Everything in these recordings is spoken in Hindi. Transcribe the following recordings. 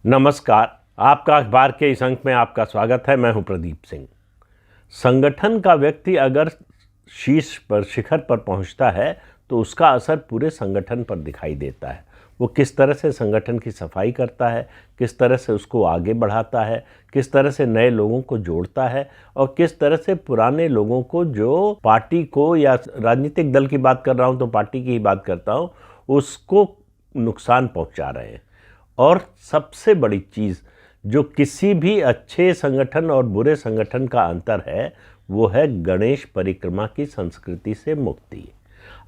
नमस्कार। आपका अखबार के इस अंक में आपका स्वागत है। मैं हूं प्रदीप सिंह। संगठन का व्यक्ति अगर शीर्ष पर, शिखर पर पहुंचता है तो उसका असर पूरे संगठन पर दिखाई देता है। वो किस तरह से संगठन की सफाई करता है, किस तरह से उसको आगे बढ़ाता है, किस तरह से नए लोगों को जोड़ता है और किस तरह से पुराने लोगों को, जो पार्टी को या राजनीतिक दल की बात कर रहा हूं तो पार्टी की ही बात करता हूं, उसको नुकसान पहुंचा रहे हैं। और सबसे बड़ी चीज़ जो किसी भी अच्छे संगठन और बुरे संगठन का अंतर है, वो है गणेश परिक्रमा की संस्कृति से मुक्ति।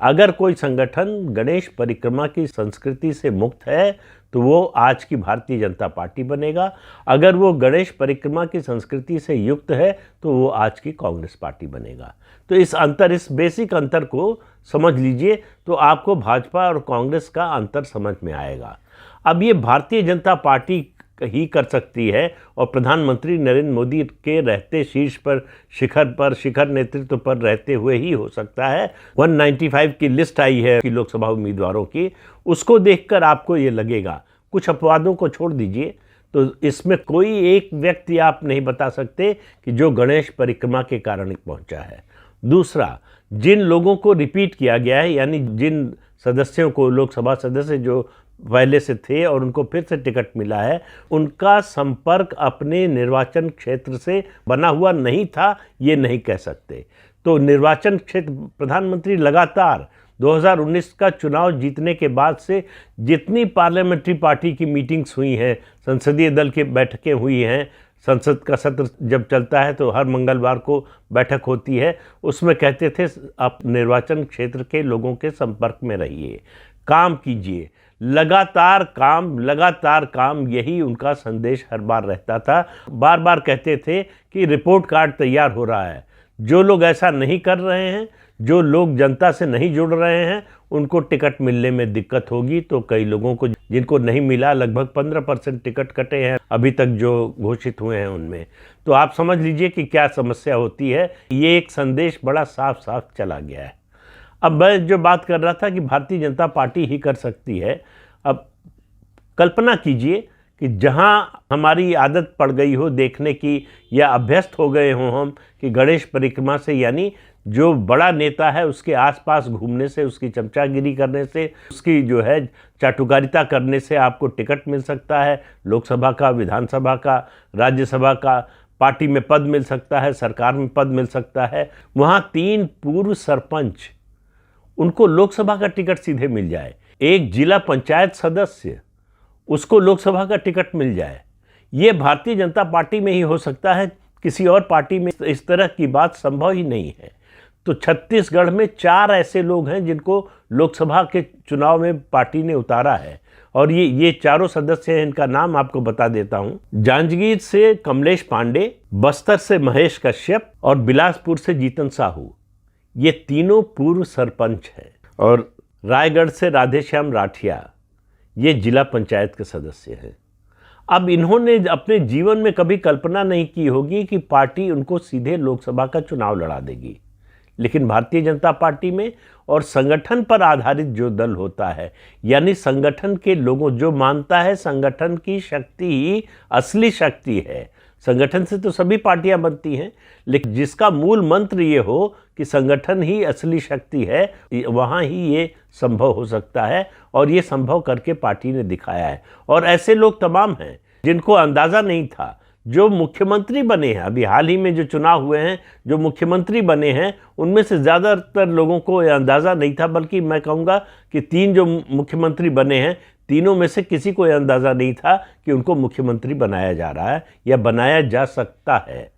अगर कोई संगठन गणेश परिक्रमा की संस्कृति से मुक्त है तो वो आज की भारतीय जनता पार्टी बनेगा। अगर वो गणेश परिक्रमा की संस्कृति से युक्त है तो वो आज की कांग्रेस पार्टी बनेगा। तो इस बेसिक अंतर को समझ लीजिए तो आपको भाजपा और कांग्रेस का अंतर समझ में आएगा। अब ये भारतीय जनता पार्टी ही कर सकती है और प्रधानमंत्री नरेंद्र मोदी के रहते शीर्ष पर, शिखर नेतृत्व पर रहते हुए ही हो सकता है। 195 की लिस्ट आई है कि लोकसभा उम्मीदवारों की, उसको देखकर आपको ये लगेगा। कुछ अपवादों को छोड़ दीजिए तो इसमें कोई एक व्यक्ति आप नहीं बता सकते कि जो गणेश परिक्रमा के कारण पहुंचा है। दूसरा, जिन लोगों को रिपीट किया गया है, यानी जिन सदस्यों को, लोकसभा सदस्य जो पहले से थे और उनको फिर से टिकट मिला है, उनका संपर्क अपने निर्वाचन क्षेत्र से बना हुआ नहीं था, ये नहीं कह सकते। तो निर्वाचन क्षेत्र, प्रधानमंत्री लगातार 2019 का चुनाव जीतने के बाद से जितनी पार्लियामेंट्री पार्टी की मीटिंग्स हुई हैं, संसदीय दल की बैठकें हुई हैं, संसद का सत्र जब चलता है तो हर मंगलवार को बैठक होती है, उसमें कहते थे आप निर्वाचन क्षेत्र के लोगों के संपर्क में रहिए, काम कीजिए, लगातार काम, यही उनका संदेश हर बार रहता था। बार बार कहते थे कि रिपोर्ट कार्ड तैयार हो रहा है। जो लोग ऐसा नहीं कर रहे हैं, जो लोग जनता से नहीं जुड़ रहे हैं, उनको टिकट मिलने में दिक्कत होगी। तो कई लोगों को, जिनको नहीं मिला, लगभग 15% टिकट कटे हैं अभी तक जो घोषित हुए हैं उनमें। तो आप समझ लीजिए कि क्या समस्या होती है। ये एक संदेश बड़ा साफ साफ चला गया है। अब मैं जो बात कर रहा था कि भारतीय जनता पार्टी ही कर सकती है, अब कल्पना कीजिए कि जहां हमारी आदत पड़ गई हो देखने की, या अभ्यस्त हो गए हों हम कि गणेश परिक्रमा से, यानी जो बड़ा नेता है उसके आसपास घूमने से, उसकी चमचागिरी करने से, उसकी जो है चाटुकारिता करने से आपको टिकट मिल सकता है, लोकसभा का, विधानसभा का, राज्यसभा का, पार्टी में पद मिल सकता है, सरकार में पद मिल सकता है। वहाँ 3 पूर्व सरपंच, उनको लोकसभा का टिकट सीधे मिल जाए। एक जिला पंचायत सदस्य, उसको लोकसभा का टिकट मिल जाए। ये भारतीय जनता पार्टी में ही हो सकता है, किसी और पार्टी में इस तरह की बात संभव ही नहीं है। तो छत्तीसगढ़ में 4 ऐसे लोग हैं जिनको लोकसभा के चुनाव में पार्टी ने उतारा है, और ये चारों सदस्य हैं। इनका नाम आपको बता देता हूं। जांजगीर से कमलेश पांडे, बस्तर से महेश कश्यप और बिलासपुर से जीतन साहू, ये तीनों पूर्व सरपंच हैं। और रायगढ़ से राधेश्याम राठिया, ये जिला पंचायत के सदस्य हैं। अब इन्होंने अपने जीवन में कभी कल्पना नहीं की होगी कि पार्टी उनको सीधे लोकसभा का चुनाव लड़ा देगी, लेकिन भारतीय जनता पार्टी में और संगठन पर आधारित जो दल होता है, यानी संगठन के लोगों, जो मानता है संगठन की शक्ति ही असली शक्ति है। संगठन से तो सभी पार्टियां बनती हैं, लेकिन जिसका मूल मंत्र ये हो कि संगठन ही असली शक्ति है, वहाँ ही ये संभव हो सकता है। और ये संभव करके पार्टी ने दिखाया है। और ऐसे लोग तमाम हैं जिनको अंदाज़ा नहीं था, जो मुख्यमंत्री बने हैं। अभी हाल ही में जो चुनाव हुए हैं, जो मुख्यमंत्री बने हैं, उनमें से ज़्यादातर लोगों को यह अंदाज़ा नहीं था, बल्कि मैं कहूँगा कि 3 जो मुख्यमंत्री बने हैं, तीनों में से किसी को यह अंदाज़ा नहीं था कि उनको मुख्यमंत्री बनाया जा रहा है या बनाया जा सकता है।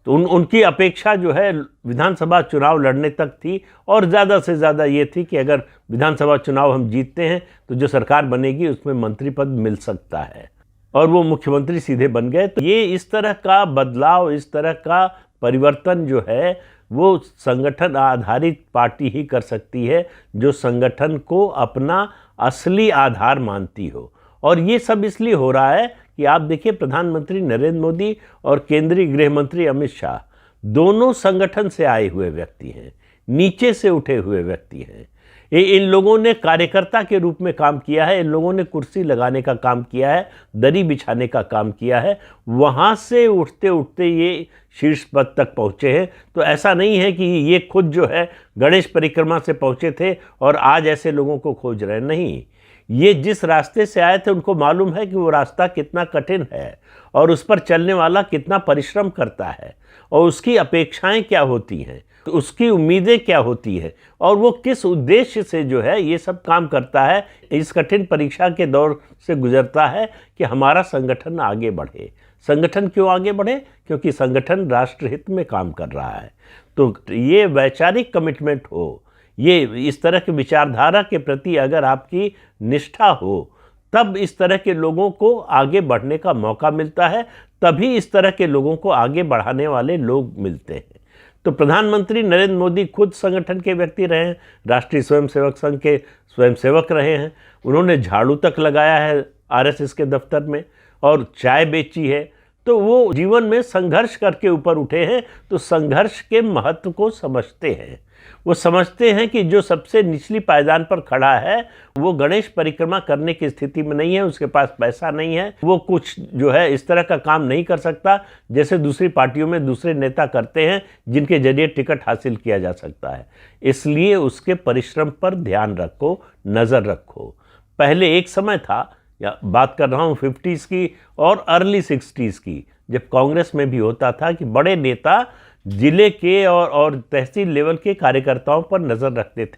तो उनकी अपेक्षा जो है विधानसभा चुनाव लड़ने तक थी, और ज़्यादा से ज़्यादा ये थी कि अगर विधानसभा चुनाव हम जीतते हैं तो जो सरकार बनेगी उसमें मंत्री पद मिल सकता है, और वो मुख्यमंत्री सीधे बन गए। तो ये इस तरह का बदलाव, इस तरह का परिवर्तन जो है, वो संगठन आधारित पार्टी ही कर सकती है, जो संगठन को अपना असली आधार मानती हो। और ये सब इसलिए हो रहा है कि आप देखिए, प्रधानमंत्री नरेंद्र मोदी और केंद्रीय गृह मंत्री अमित शाह दोनों संगठन से आए हुए व्यक्ति हैं, नीचे से उठे हुए व्यक्ति हैं। इन लोगों ने कार्यकर्ता के रूप में काम किया है, इन लोगों ने कुर्सी लगाने का काम किया है, दरी बिछाने का काम किया है, वहाँ से उठते उठते ये शीर्ष पद तक पहुँचे हैं। तो ऐसा नहीं है कि ये खुद जो है गणेश परिक्रमा से पहुँचे थे और आज ऐसे लोगों को खोज रहे हैं, नहीं। ये जिस रास्ते से आए थे उनको मालूम है कि वो रास्ता कितना कठिन है और उस पर चलने वाला कितना परिश्रम करता है और उसकी अपेक्षाएं क्या होती हैं, तो उसकी उम्मीदें क्या होती हैं और वो किस उद्देश्य से जो है ये सब काम करता है, इस कठिन परीक्षा के दौर से गुजरता है कि हमारा संगठन आगे बढ़े। संगठन क्यों आगे बढ़े? क्योंकि संगठन राष्ट्रहित में काम कर रहा है। तो ये वैचारिक कमिटमेंट हो, ये इस तरह की विचारधारा के प्रति अगर आपकी निष्ठा हो, तब इस तरह के लोगों को आगे बढ़ने का मौका मिलता है, तभी इस तरह के लोगों को आगे बढ़ाने वाले लोग मिलते हैं। तो प्रधानमंत्री नरेंद्र मोदी खुद संगठन के व्यक्ति रहे हैं, राष्ट्रीय स्वयंसेवक संघ के स्वयंसेवक रहे हैं, उन्होंने झाड़ू तक लगाया है आरएसएस के दफ्तर में और चाय बेची है। तो वो जीवन में संघर्ष करके ऊपर उठे हैं, तो संघर्ष के महत्व को समझते हैं। वो समझते हैं कि जो सबसे निचली पायदान पर खड़ा है वो गणेश परिक्रमा करने की स्थिति में नहीं है, उसके पास पैसा नहीं है, वो कुछ जो है इस तरह का काम नहीं कर सकता जैसे दूसरी पार्टियों में दूसरे नेता करते हैं जिनके जरिए टिकट हासिल किया जा सकता है। इसलिए उसके परिश्रम पर ध्यान रखो, नज़र रखो। पहले एक समय था, या बात कर रहा हूँ 50s की और अर्ली 60s की, जब कांग्रेस में भी होता था कि बड़े नेता जिले के और तहसील लेवल के कार्यकर्ताओं पर नज़र रखते थे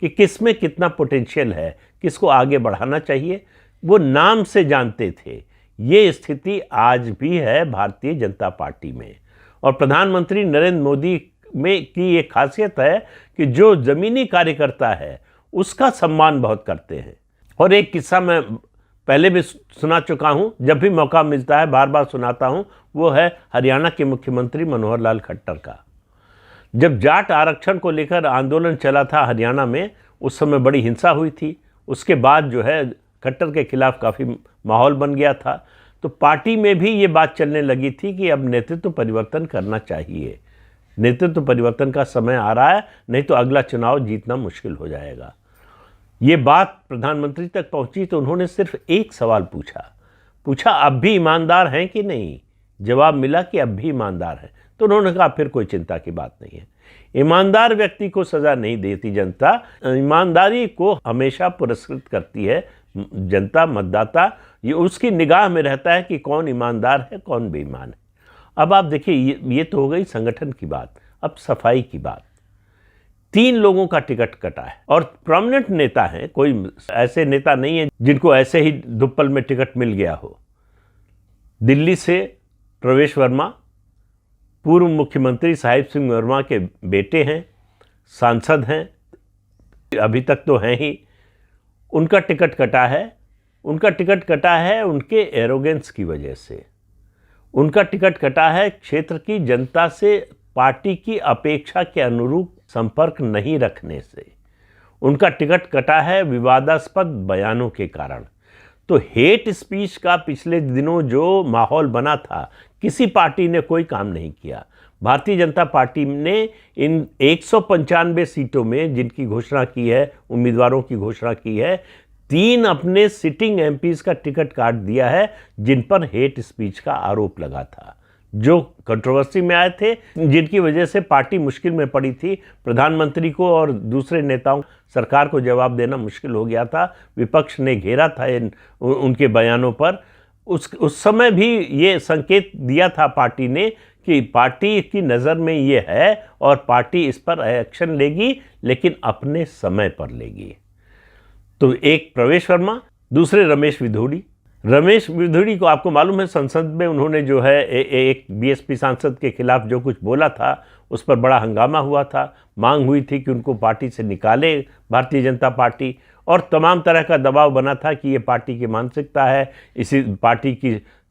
कि किस में कितना पोटेंशियल है, किसको आगे बढ़ाना चाहिए, वो नाम से जानते थे। ये स्थिति आज भी है भारतीय जनता पार्टी में। और प्रधानमंत्री नरेंद्र मोदी में की ये खासियत है कि जो ज़मीनी कार्यकर्ता है उसका सम्मान बहुत करते हैं। और एक किस्सा मैं पहले भी सुना चुका हूँ, जब भी मौका मिलता है बार बार सुनाता हूँ, वो है हरियाणा के मुख्यमंत्री मनोहर लाल खट्टर का। जब जाट आरक्षण को लेकर आंदोलन चला था हरियाणा में, उस समय बड़ी हिंसा हुई थी। उसके बाद जो है खट्टर के खिलाफ काफ़ी माहौल बन गया था। तो पार्टी में भी ये बात चलने लगी थी कि अब नेतृत्व परिवर्तन करना चाहिए, नेतृत्व परिवर्तन का समय आ रहा है, नहीं तो अगला चुनाव जीतना मुश्किल हो जाएगा। ये बात प्रधानमंत्री तक पहुंची तो उन्होंने सिर्फ एक सवाल पूछा, अब भी ईमानदार हैं कि नहीं? जवाब मिला कि अब भी ईमानदार हैं। तो उन्होंने कहा फिर कोई चिंता की बात नहीं है। ईमानदार व्यक्ति को सज़ा नहीं देती जनता, ईमानदारी को हमेशा पुरस्कृत करती है जनता, मतदाता। ये उसकी निगाह में रहता है कि कौन ईमानदार है, कौन बेईमान है। अब आप देखिए, ये तो हो गई संगठन की बात। अब सफाई की बात। 3 लोगों का टिकट कटा है और प्रोमिनेंट नेता हैं, कोई ऐसे नेता नहीं है जिनको ऐसे ही दुप्पल में टिकट मिल गया हो। दिल्ली से प्रवेश वर्मा पूर्व मुख्यमंत्री साहिब सिंह वर्मा के बेटे हैं, सांसद हैं, अभी तक तो हैं ही। उनका टिकट कटा है। उनका टिकट कटा है उनके एरोगेंस की वजह से। उनका टिकट कटा है क्षेत्र की जनता से पार्टी की अपेक्षा के अनुरूप संपर्क नहीं रखने से। उनका टिकट कटा है विवादास्पद बयानों के कारण। तो हेट स्पीच का पिछले दिनों जो माहौल बना था, किसी पार्टी ने कोई काम नहीं किया। भारतीय जनता पार्टी ने इन 195 सीटों में जिनकी घोषणा की है, उम्मीदवारों की घोषणा की है, 3 अपने सिटिंग एमपीज का टिकट काट दिया है जिन पर हेट स्पीच का आरोप लगा था, जो कंट्रोवर्सी में आए थे, जिनकी वजह से पार्टी मुश्किल में पड़ी थी। प्रधानमंत्री को और दूसरे नेताओं, सरकार को जवाब देना मुश्किल हो गया था। विपक्ष ने घेरा था उनके बयानों पर। उस समय भी ये संकेत दिया था पार्टी ने कि पार्टी की नज़र में ये है और पार्टी इस पर एक्शन लेगी, लेकिन अपने समय पर लेगी। तो एक प्रवेश वर्मा, दूसरे रमेश विधोड़ी। रमेश विधोड़ी को आपको मालूम है संसद में उन्होंने जो है एक बीएसपी सांसद के खिलाफ जो कुछ बोला था, उस पर बड़ा हंगामा हुआ था। मांग हुई थी कि उनको पार्टी से निकाले भारतीय जनता पार्टी, और तमाम तरह का दबाव बना था कि ये पार्टी की मानसिकता है, इसी पार्टी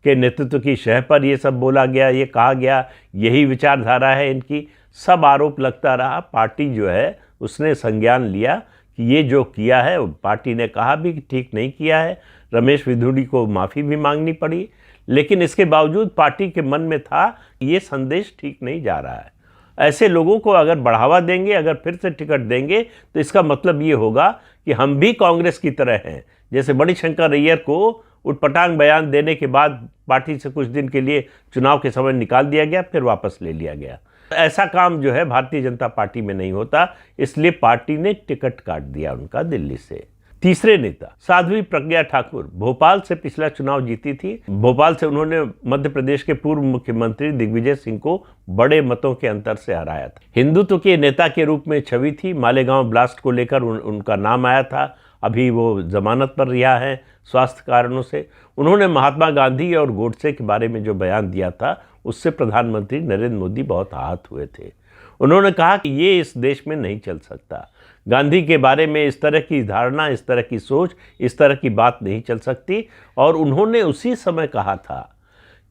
के नेतृत्व की शह पर ये सब बोला गया, ये कहा गया, यही विचारधारा है इनकी। सब आरोप लगता रहा। पार्टी जो है उसने संज्ञान लिया कि ये जो किया है, पार्टी ने कहा भी कि ठीक नहीं किया है। रमेश विधोड़ी को माफ़ी भी मांगनी पड़ी, लेकिन इसके बावजूद पार्टी के मन में था ये संदेश ठीक नहीं जा रहा है। ऐसे लोगों को अगर बढ़ावा देंगे, अगर फिर से टिकट देंगे, तो इसका मतलब ये होगा कि हम भी कांग्रेस की तरह हैं। जैसे मणिशंकर अय्यर को उटपटांग बयान देने के बाद पार्टी से कुछ दिन के लिए चुनाव के समय निकाल दिया गया, फिर वापस ले लिया गया। ऐसा काम जो है भारतीय जनता पार्टी में नहीं होता, इसलिए पार्टी ने टिकट काट दिया उनका दिल्ली से। तीसरे नेता साध्वी प्रज्ञा ठाकुर भोपाल से पिछला चुनाव जीती थी। भोपाल से उन्होंने मध्य प्रदेश के पूर्व मुख्यमंत्री दिग्विजय सिंह को बड़े मतों के अंतर से हराया था। हिंदुत्व के नेता के रूप में छवि थी। मालेगांव ब्लास्ट को लेकर उनका नाम आया था। अभी वो जमानत पर रिहा है स्वास्थ्य कारणों से। उन्होंने महात्मा गांधी और गोडसे के बारे में जो बयान दिया था, उससे प्रधानमंत्री नरेंद्र मोदी बहुत आहत हुए थे। उन्होंने कहा कि ये इस देश में नहीं चल सकता। गांधी के बारे में इस तरह की धारणा, इस तरह की सोच, इस तरह की बात नहीं चल सकती। और उन्होंने उसी समय कहा था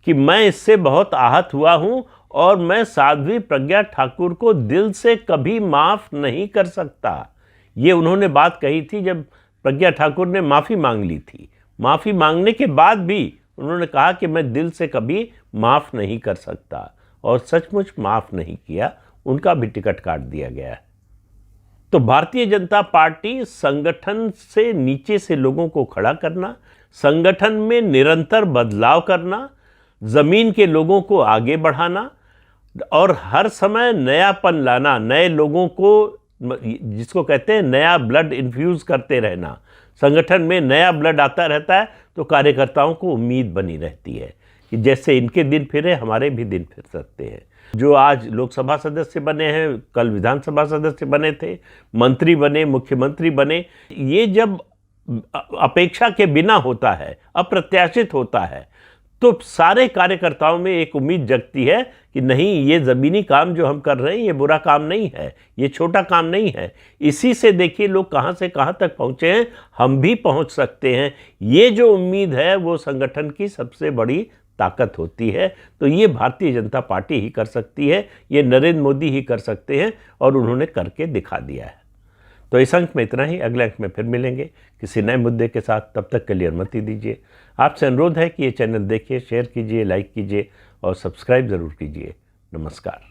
कि मैं इससे बहुत आहत हुआ हूं और मैं साध्वी प्रज्ञा ठाकुर को दिल से कभी माफ़ नहीं कर सकता। ये उन्होंने बात कही थी जब प्रज्ञा ठाकुर ने माफ़ी मांग ली थी। माफ़ी मांगने के बाद भी उन्होंने कहा कि मैं दिल से कभी माफ़ नहीं कर सकता, और सचमुच माफ़ नहीं किया। उनका भी टिकट काट दिया गया है। तो भारतीय जनता पार्टी संगठन से नीचे से लोगों को खड़ा करना, संगठन में निरंतर बदलाव करना, जमीन के लोगों को आगे बढ़ाना और हर समय नयापन लाना, नए लोगों को, जिसको कहते हैं नया ब्लड इन्फ्यूज़ करते रहना। संगठन में नया ब्लड आता रहता है तो कार्यकर्ताओं को उम्मीद बनी रहती है कि जैसे इनके दिन फिरे, हमारे भी दिन फिर सकते हैं। जो आज लोकसभा सदस्य बने हैं, कल विधानसभा सदस्य बने थे, मंत्री बने, मुख्यमंत्री बने, ये जब अपेक्षा के बिना होता है, अप्रत्याशित होता है, तो सारे कार्यकर्ताओं में एक उम्मीद जगती है कि नहीं, ये ज़मीनी काम जो हम कर रहे हैं ये बुरा काम नहीं है, ये छोटा काम नहीं है। इसी से देखिए लोग कहाँ से कहाँ तक पहुँचे हैं, हम भी पहुँच सकते हैं। ये जो उम्मीद है वो संगठन की सबसे बड़ी ताकत होती है। तो ये भारतीय जनता पार्टी ही कर सकती है, ये नरेंद्र मोदी ही कर सकते हैं, और उन्होंने करके दिखा दिया है। तो इस अंक में इतना ही। अगले अंक में फिर मिलेंगे किसी नए मुद्दे के साथ। तब तक के लिए अनुमति दीजिए। आपसे अनुरोध है कि ये चैनल देखिए, शेयर कीजिए, लाइक कीजिए और सब्सक्राइब ज़रूर कीजिए। नमस्कार।